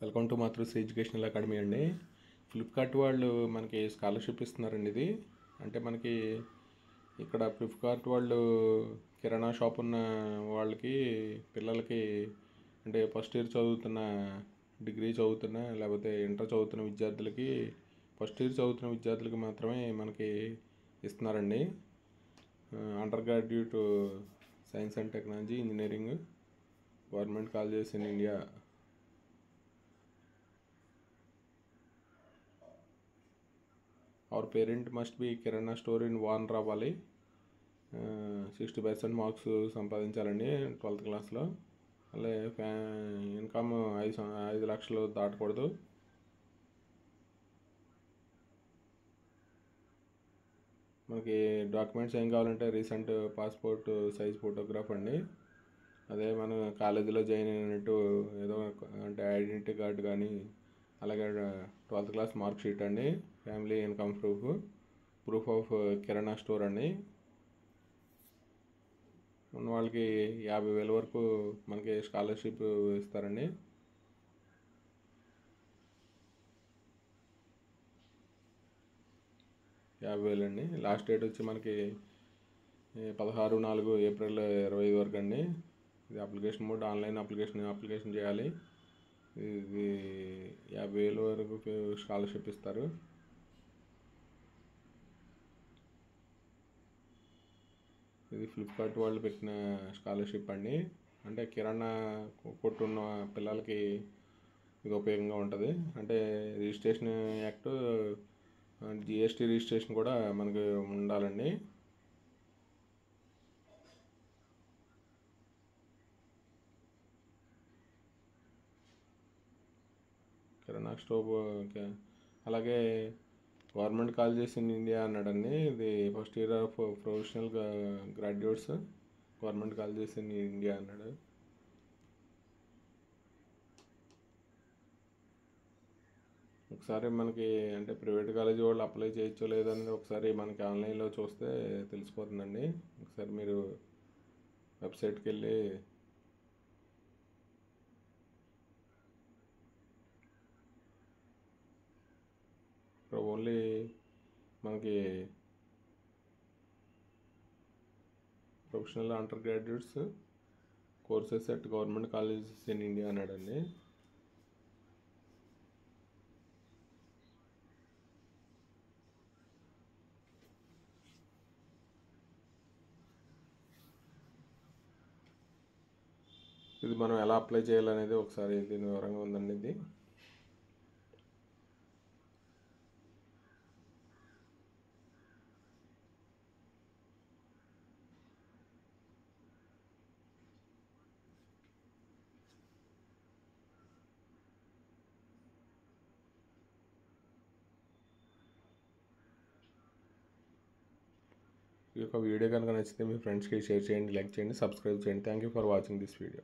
Welcome to Matrusri educational academy అండి. Flipkart వాళ్ళు మనకి స్కాలర్షిప్ ఇస్తున్నారండి. ఇది అంటే మనకి ఇక్కడ ఫ్లిప్కార్ట్ వాళ్ళు కిరాణా షాప్ ఉన్న వాళ్ళకి పిల్లలకి అంటే ఫస్ట్ ఇయర్ చదువుతున్న, డిగ్రీ చదువుతున్న, లేకపోతే ఇంటర్ చదువుతున్న విద్యార్థులకి, ఫస్ట్ ఇయర్ చదువుతున్న విద్యార్థులకి మాత్రమే మనకి ఇస్తున్నారండి. Undergraduate science and technology, engineering, government colleges in India. Our parent must be kirana store in వాన్ రావాలి. 60% మార్క్స్ సంపాదించాలండి 12th క్లాస్లో. అలాగే ఇన్కమ్ 5 లక్షలు దాటకూడదు. మనకి డాక్యుమెంట్స్ ఏం కావాలంటే రీసెంట్ పాస్పోర్ట్ సైజ్ ఫోటోగ్రాఫ్ అండి. అదే మనం కాలేజీలో జాయిన్ అయినట్టు ఏదో అంటే ఐడెంటిటీ కార్డు కానీ, అలాగే 12th క్లాస్ మార్క్ షీట్ అండి, family income proof of kirana store అండి. ఉన్న వాళ్ళకి 50,000 వరకు మనకి స్కాలర్షిప్ ఇస్తారండి. $50,000 అండి. లాస్ట్ డేట్ వచ్చి మనకి 16/4 ఏప్రిల్ 25 వరకు అండి. ఇది అప్లికేషన్ మోడ్, ఆన్లైన్ అప్లికేషన్ చేయాలి. ఇది 50,000 వరకు స్కాలర్షిప్ ఇస్తారు. ఇది ఫ్లిప్కార్ట్ వాళ్ళు పెట్టిన స్కాలర్షిప్ అండి. అంటే కిరాణా కొట్టున్న పిల్లలకి ఇది ఉపయోగంగా ఉంటుంది. అంటే రిజిస్ట్రేషన్ యాక్ట్, జిఎస్టీ రిజిస్ట్రేషన్ కూడా మనకి ఉండాలండి. కిరాణా స్టోర్ అలాగే గవర్నమెంట్ కాలేజెస్ ఇన్ ఇండియా అన్నాడండి. ఇది first year of professional graduates, government colleges in India అన్నాడు. ఒకసారి మనకి అంటే ప్రైవేట్ కాలేజీ వాళ్ళు అప్లై చేయొచ్చో లేదని ఒకసారి మనకి ఆన్లైన్లో చూస్తే తెలిసిపోతుందండి. ఒకసారి మీరు వెబ్సైట్కి వెళ్ళి ఇక్కడ ఓన్లీ మనకి professional under graduates courses at government colleges in India అన్నాడండి. ఇది మనం ఎలా అప్లై చేయాలనేది ఒకసారి దీని వివరంగా ఉందండి. ఇది ఈ యొక్క వీడియో కనుక నచ్చితే మీ ఫ్రెండ్స్కి షేర్ చేయండి, లైక్ చేయండి, సబ్స్క్రైబ్ చేయండి. Thank you for watching this video.